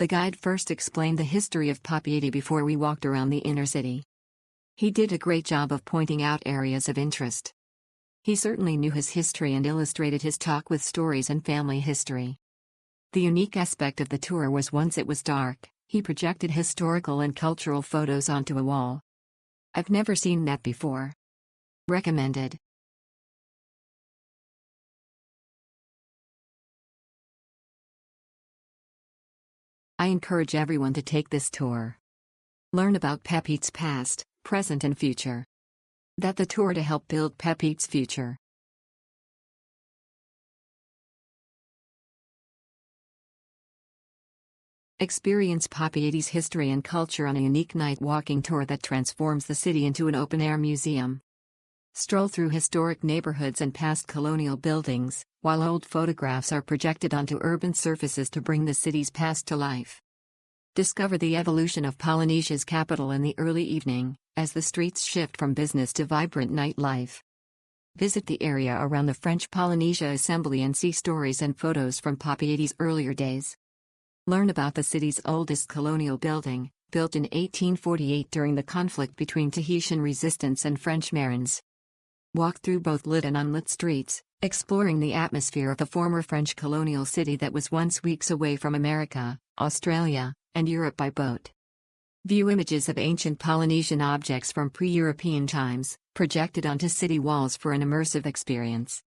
The guide first explained the history of Papeete before we walked around the inner city. He did a great job of pointing out areas of interest. He certainly knew his history and illustrated his talk with stories and family history. The unique aspect of the tour was once it was dark, he projected historical and cultural photos onto a wall. I've never seen that before. Recommended. I encourage everyone to take this tour. Learn about Papeete's past, present and future. That the tour to help build Papeete's future. Experience Papeete's history and culture on a unique night walking tour that transforms the city into an open-air museum. Stroll through historic neighborhoods and past colonial buildings, while old photographs are projected onto urban surfaces to bring the city's past to life. Discover the evolution of Polynesia's capital in the early evening, as the streets shift from business to vibrant nightlife. Visit the area around the French Polynesia Assembly and see stories and photos from Papeete's earlier days. Learn about the city's oldest colonial building, built in 1848 during the conflict between Tahitian resistance and French Marines. Walk through both lit and unlit streets, exploring the atmosphere of the former French colonial city that was once weeks away from America, Australia, and Europe by boat. View images of ancient Polynesian objects from pre-European times, projected onto city walls for an immersive experience.